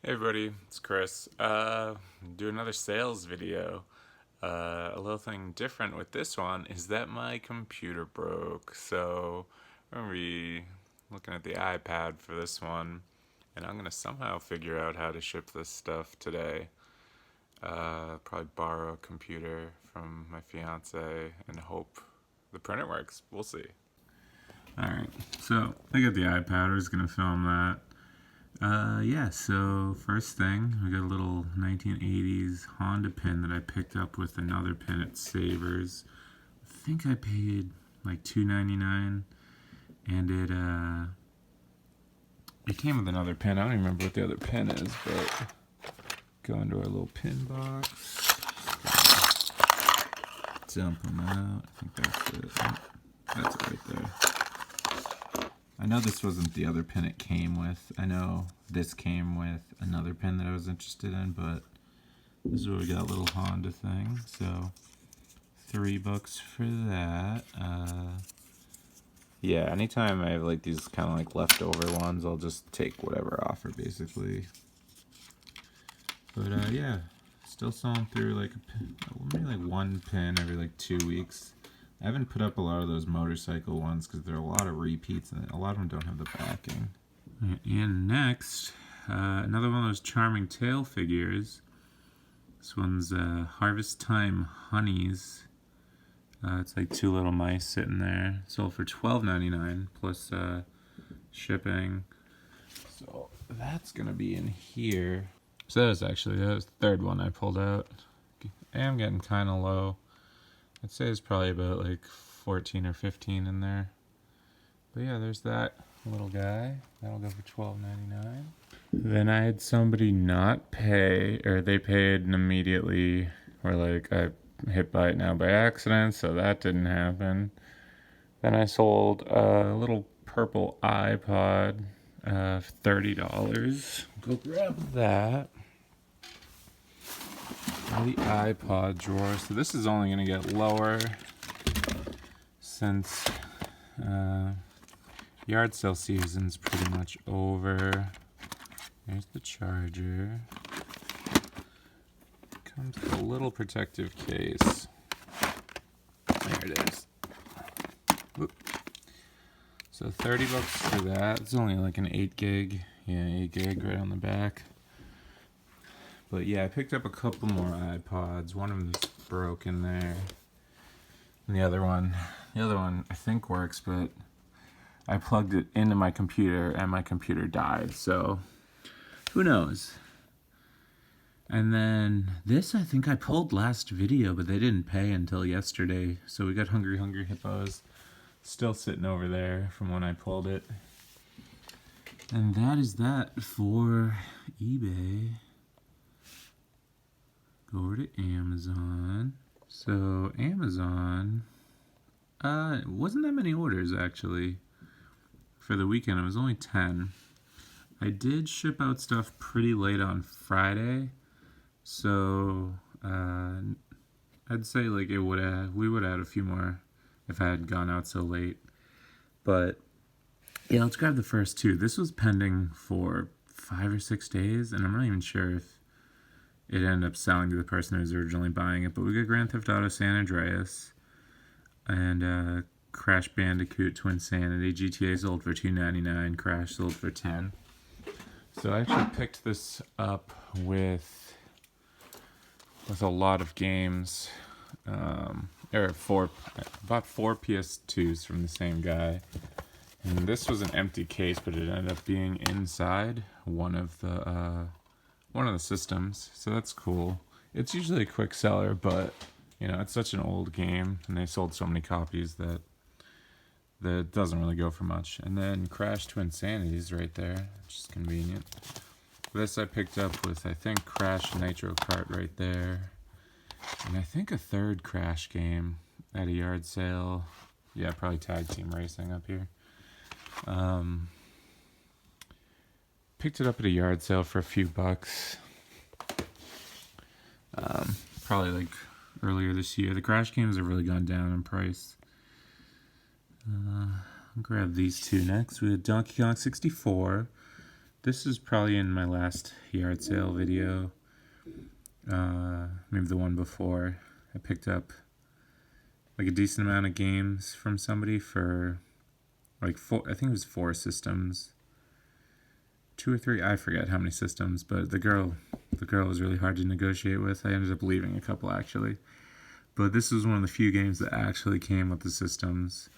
Hey everybody, it's Chris. Do another sales video. A little thing different with this one is that my computer broke. So I'm gonna be looking at the iPad for this one, and I'm gonna somehow figure out how to ship this stuff today. Probably borrow a computer from my fiance and hope the printer works. We'll see. Alright, so I got the iPad. I was gonna film that. Yeah, so first thing, we got a little 1980s Honda pin that I picked up with another pin at Savers. I think I paid like $2.99, and it came with another pin. I don't even remember what the other pin is, but go into our little pin box. Dump them out. I think that's it. That's it right there. I know this wasn't the other pin it came with. I know this came with another pin that I was interested in, but this is where we got a little Honda thing. So $3 for that. Yeah, anytime I have like these kind of like leftover ones, I'll just take whatever offer basically. But yeah, still selling through like maybe like one pin every like 2 weeks. I haven't put up a lot of those motorcycle ones because there are a lot of repeats and a lot of them don't have the backing. And next, another one of those charming tail figures. This one's Harvest Time Honeys. It's like two little mice sitting there. Sold for $12.99 plus shipping. So that's gonna be in here. So that was the third one I pulled out. I am getting kind of low. I'd say it's probably about like 14 or 15 in there. But yeah, there's that little guy. That'll go for $12.99. Then I had somebody not pay, or they paid and immediately were like, I hit buy it now by accident, so that didn't happen. Then I sold a little purple iPod for $30. Go grab that. The iPod drawer. So this is only going to get lower since yard sale season's pretty much over. There's the charger. Comes with a little protective case. There it is. Whoop. So $30 for that. It's only like an 8 gig. Yeah, 8 gig right on the back. But yeah, I picked up a couple more iPods. One of them's broken there. And the other one I think works, but I plugged it into my computer and my computer died. So who knows? And then this I think I pulled last video, but they didn't pay until yesterday. So we got Hungry Hungry Hippos still sitting over there from when I pulled it. And that is that for eBay. Go over to Amazon. So Amazon, it wasn't that many orders actually. For the weekend, it was only 10. I did ship out stuff pretty late on Friday, so I'd say like we would have had a few more if I had gone out so late. But yeah, let's grab the first two. This was pending for 5 or 6 days, and I'm not even sure if it ended up selling to the person who was originally buying it. But we got Grand Theft Auto San Andreas and Crash Bandicoot Twinsanity. GTA sold for $2.99. Crash sold for $10. So I actually picked this up with a lot of games. I bought 4 PS2s from the same guy. And this was an empty case, but it ended up being inside one of the systems, so that's cool. It's usually a quick seller, but you know, it's such an old game and they sold so many copies that doesn't really go for much. And then Crash Twinsanity's right there, which is convenient. This I picked up with, I think, Crash Nitro Kart right there, and I think a third Crash game at a yard sale. Yeah, probably Tag Team Racing up here. Picked it up at a yard sale for a few bucks. Probably like earlier this year. The Crash games have really gone down in price. I'll grab these two next. We have Donkey Kong 64, this is probably in my last yard sale video. Maybe the one before. I picked up like a decent amount of games from somebody for like I think it was 4 systems. 2 or 3, I forget how many systems, but the girl was really hard to negotiate with. I ended up leaving a couple actually. But this was one of the few games that actually came with the systems.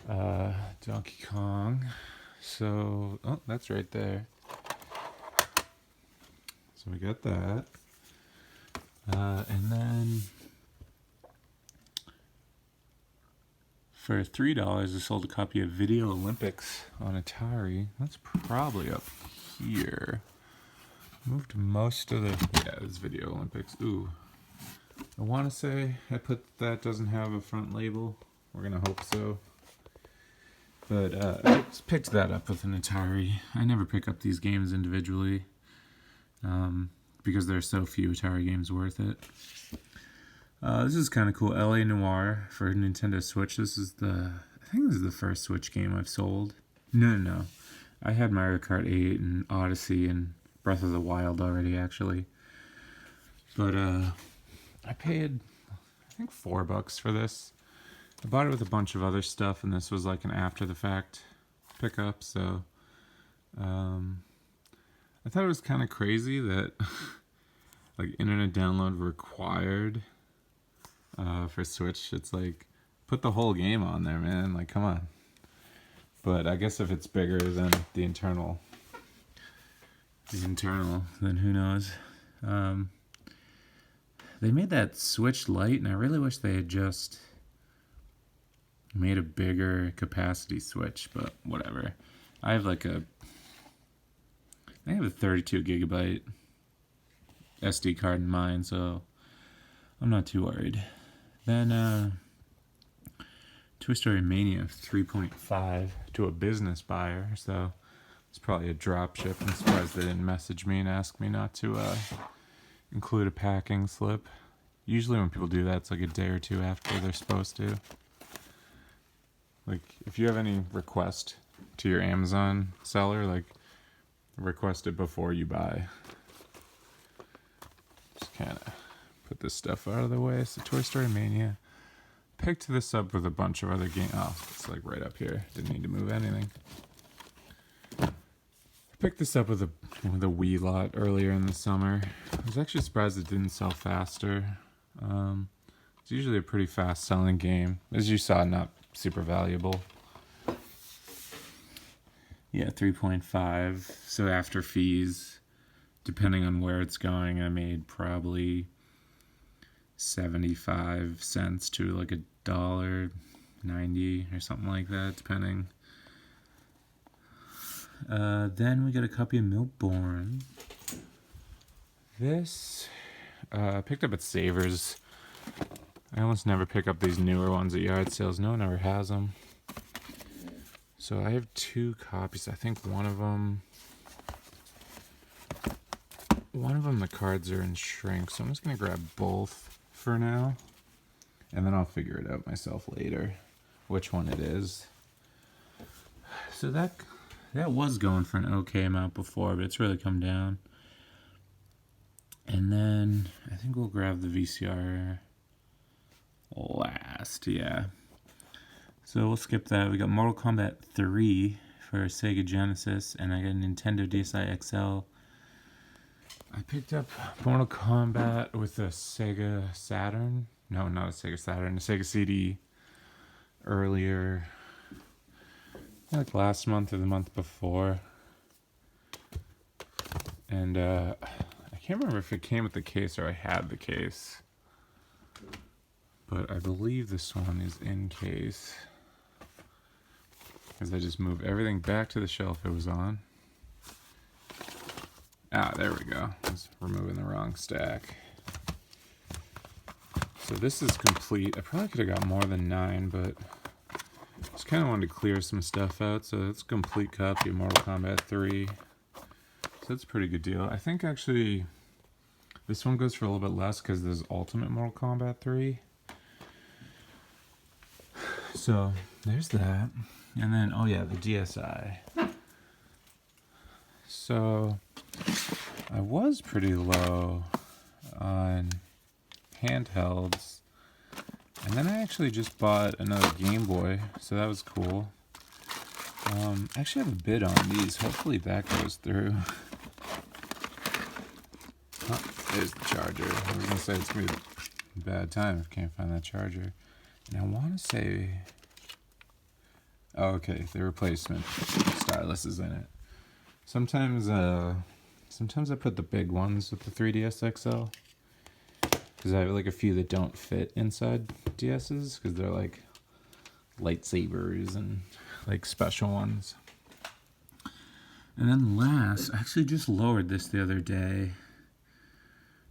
Donkey Kong. So, oh, that's right there. So we got that. And then for $3, I sold a copy of Video Olympics on Atari. That's probably up here. Moved most of the... Yeah, it's Video Olympics. Ooh. I want to say that doesn't have a front label. We're going to hope so. But I just picked that up with an Atari. I never pick up these games individually because there are so few Atari games worth it. This is kind of cool. LA Noire for Nintendo Switch. I think this is the first Switch game I've sold. No. I had Mario Kart 8 and Odyssey and Breath of the Wild already, actually. But I paid, I think, $4 for this. I bought it with a bunch of other stuff, and this was like an after-the-fact pickup, so I thought it was kind of crazy that like internet download required for Switch. It's like, put the whole game on there, man. Like, come on. But I guess if it's bigger than the internal, then who knows. They made that Switch Lite, and I really wish they had just made a bigger capacity Switch, but whatever. I have a 32 gigabyte SD card in mine, so I'm not too worried. Then Toy Story Mania 3.5 to a business buyer, so it's probably a drop ship. I'm surprised they didn't message me and ask me not to include a packing slip. Usually when people do that, it's like a day or two after they're supposed to. Like, if you have any request to your Amazon seller, like, request it before you buy. Just kind of put this stuff out of the way. So Toy Story Mania. Picked this up with a bunch of other games. Oh, it's like right up here. Didn't need to move anything. I picked this up with a Wii lot earlier in the summer. I was actually surprised it didn't sell faster. It's usually a pretty fast selling game. As you saw, not super valuable. Yeah, 3.5. So after fees, depending on where it's going, I made probably 75 cents to like $1.90 or something like that, depending. Then we got a copy of Milkborn. This I picked up at Savers. I almost never pick up these newer ones at yard sales. No one ever has them. So I have 2 copies. I think one of them the cards are in shrink, so I'm just gonna grab both for now, and then I'll figure it out myself later which one it is. So that was going for an okay amount before, but it's really come down. And then I think we'll grab the VCR last, yeah. So we'll skip that. We got Mortal Kombat 3 for Sega Genesis, and I got a Nintendo DSi XL. I picked up Mortal Kombat with a Sega Saturn. No, not a Sega Saturn, a Sega CD earlier, like last month or the month before. And I can't remember if it came with the case or I had the case. But I believe this one is in case, because I just moved everything back to the shelf it was on. Ah, there we go. I was removing the wrong stack. So this is complete. I probably could have got more than 9, but just kind of wanted to clear some stuff out. So it's a complete copy of Mortal Kombat 3. So that's a pretty good deal. I think actually this one goes for a little bit less because there's Ultimate Mortal Kombat 3. So there's that. And then, oh yeah, the DSi. So I was pretty low on handhelds, and then I actually just bought another Game Boy, so that was cool. I actually have a bid on these. Hopefully that goes through. Oh, there's the charger. I was gonna say it's gonna be a bad time if I can't find that charger. And I want to say, oh, okay, the replacement stylus is in it. Sometimes I put the big ones with the 3DS XL, because I have like a few that don't fit inside DS's, because they're like lightsabers and like special ones. And then last, I actually just lowered this the other day.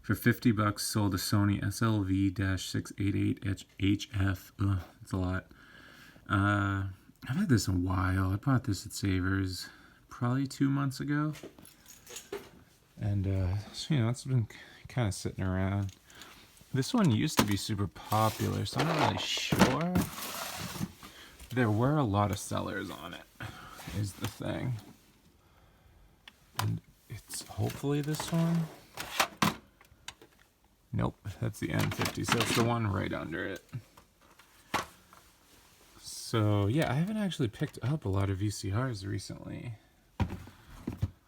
For $50, sold a Sony SLV-688HF. Ugh, that's a lot. I've had this a while. I bought this at Savers probably 2 months ago. And, so, you know, it's been kind of sitting around. This one used to be super popular, so I'm not really sure. There were a lot of sellers on it, is the thing. And it's hopefully this one. Nope, that's the N50, so it's the one right under it. So, yeah, I haven't actually picked up a lot of VCRs recently.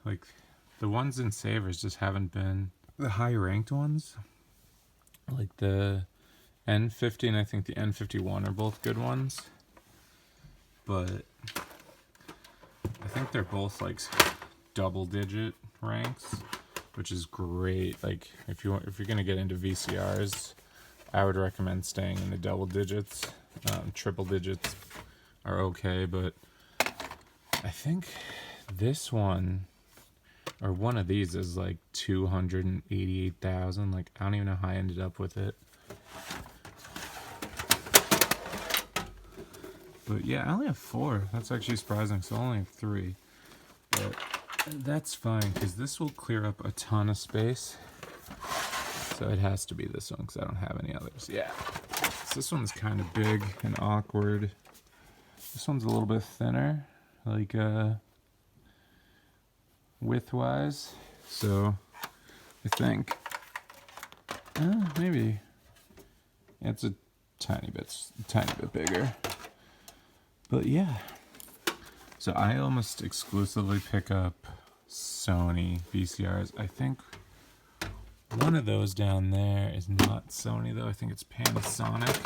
Like, the ones in Savers just haven't been the high-ranked ones. Like the N50 and I think the N51 are both good ones. But I think they're both, like, double-digit ranks, which is great. Like, if you're gonna get into VCRs, I would recommend staying in the double digits. Triple digits are okay, but I think this one, or one of these, is like 288,000. Like, I don't even know how I ended up with it. But yeah, I only have 4. That's actually surprising. So I only have 3. But that's fine, because this will clear up a ton of space. So it has to be this one, because I don't have any others. Yeah. So this one's kind of big and awkward. This one's a little bit thinner, like width-wise. So I think maybe it's a tiny bit bigger. But yeah. So I almost exclusively pick up Sony VCRs. I think one of those down there is not Sony though. I think it's Panasonic.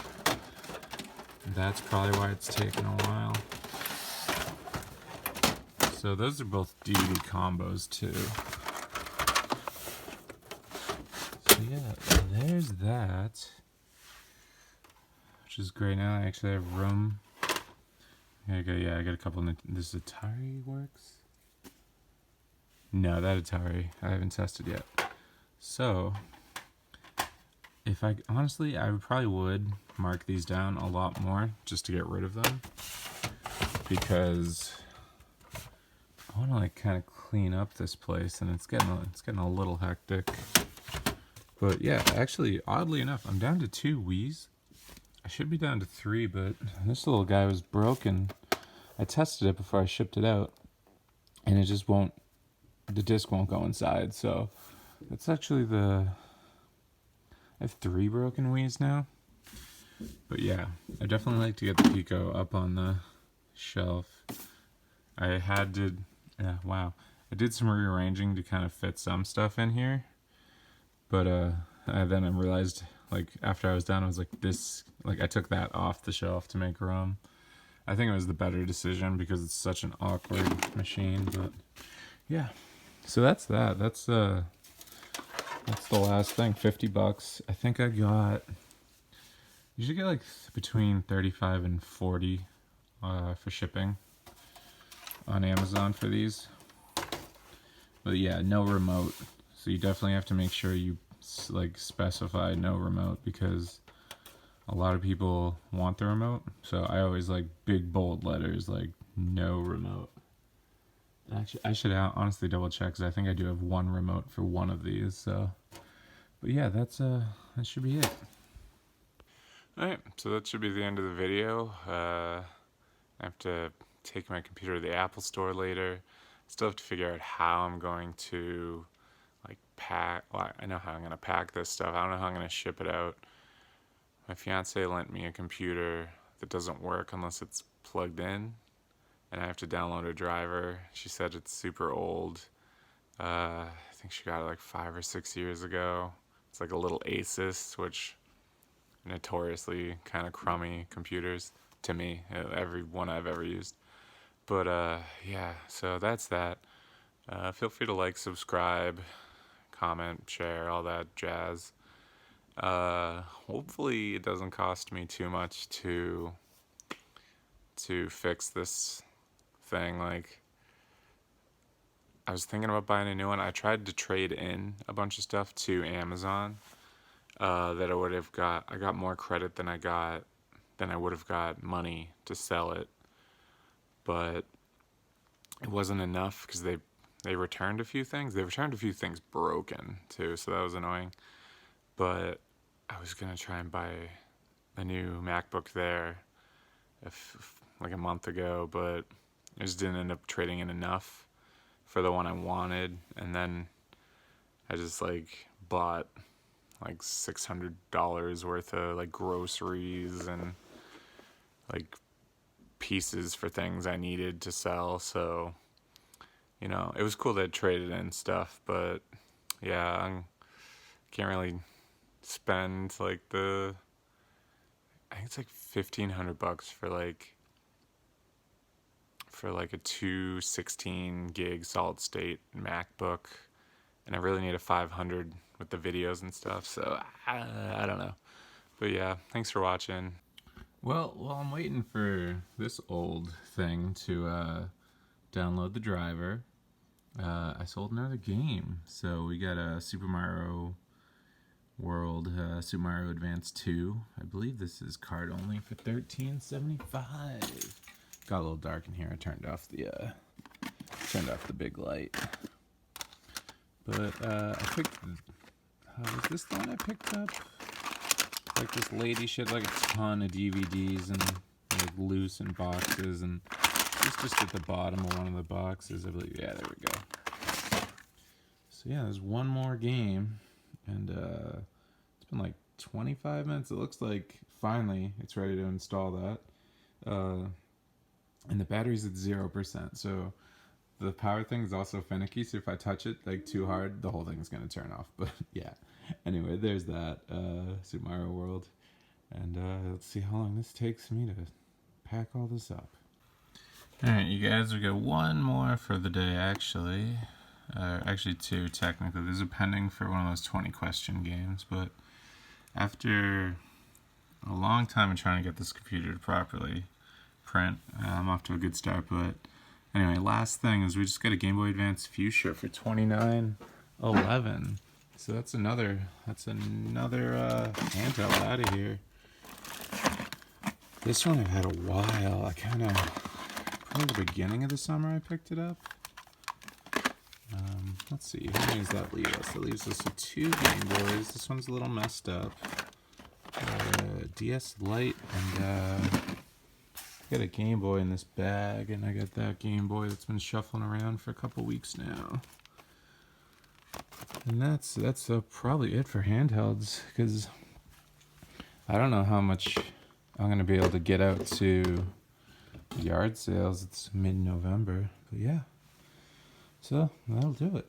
That's probably why it's taken a while. So those are both DVD combos too. So yeah, there's that. Which is great. Now I actually have room. I got a couple. This Atari works? No, that Atari I haven't tested yet. So, if I honestly, I probably would mark these down a lot more just to get rid of them, because I want to like kind of clean up this place, and it's getting a little hectic. But yeah, actually, oddly enough, I'm down to 2 Wiis. I should be down to 3, but this little guy was broken. I tested it before I shipped it out, and it just won't. The disc won't go inside. So it's actually I have 3 broken Wiis now. But yeah, I definitely like to get the Pico up on the shelf. I did some rearranging to kind of fit some stuff in here. But then I realized, like, after I was done, I was like, I took that off the shelf to make room. I think it was the better decision because it's such an awkward machine. But yeah, so that's that. That's the last thing. $50. I think I got. You should get like between 35 and 40 for shipping on Amazon for these. But yeah, no remote. So you definitely have to make sure you like specify no remote, because a lot of people want the remote. So I always like big bold letters like no remote. Actually, I should honestly double check, because I think I do have 1 remote for one of these. So, but yeah, that should be it. All right, so that should be the end of the video. I have to take my computer to the Apple store later, still have to figure out how I'm going to like pack. Well, I know how I'm gonna pack this stuff. I don't know how I'm gonna ship it out. My fiance lent me a computer that doesn't work unless it's plugged in, and I have to download a driver. She said it's super old. I think she got it like 5 or 6 years ago. It's like a little Asus, which notoriously kind of crummy computers to me, every one I've ever used. But yeah, so that's that. Feel free to like, subscribe, comment, share, all that jazz. Hopefully it doesn't cost me too much to fix this thing. Like, I was thinking about buying a new one. I tried to trade in a bunch of stuff to Amazon that I would have got. I got more credit than I would have got money to sell it, but it wasn't enough because they returned a few things. They returned a few things broken too, so that was annoying. But I was gonna try and buy a new MacBook there like a month ago, but I just didn't end up trading in enough for the one I wanted, and then I just like bought like $600 worth of like groceries and like pieces for things I needed to sell. So, you know, it was cool that I traded in stuff, but yeah, I can't really spend like I think it's like $1,500 for like a 216 gig solid state MacBook, and I really need a 500 with the videos and stuff, so I don't know. But yeah, thanks for watching. Well, while I'm waiting for this old thing to download the driver, I sold another game. So we got a Super Mario World, Super Mario Advance 2. I believe this is card only for $13.75. Got a little dark in here. I turned off the big light. But I picked. Was this the one I picked up? Like this lady, she had like a ton of DVDs and like loose in boxes, and it's just at the bottom of one of the boxes. I believe. Yeah, there we go. So yeah, there's one more game, and it's been like 25 minutes. It looks like finally it's ready to install that. And the battery's at 0%, so the power thing is also finicky, so if I touch it like too hard, the whole thing is going to turn off. But yeah, anyway, there's that Super Mario World, and let's see how long this takes me to pack all this up. Alright, you guys, we got one more for the day, actually. Actually two, technically. There's a pending for one of those 20 question games, but after a long time of trying to get this computer to properly print, I'm off to a good start. But anyway, last thing is we just got a Game Boy Advance Fuchsia for $29.11. So that's another handheld out of here. This one I've had a while. Probably the beginning of the summer I picked it up. Let's see, how many does that leave us? That leaves us with 2 Game Boys. This one's a little messed up. DS Lite, and got a Game Boy in this bag, and I got that Game Boy that's been shuffling around for a couple weeks now. And that's probably it for handhelds, because I don't know how much I'm going to be able to get out to yard sales. It's mid-November, but yeah. So that'll do it.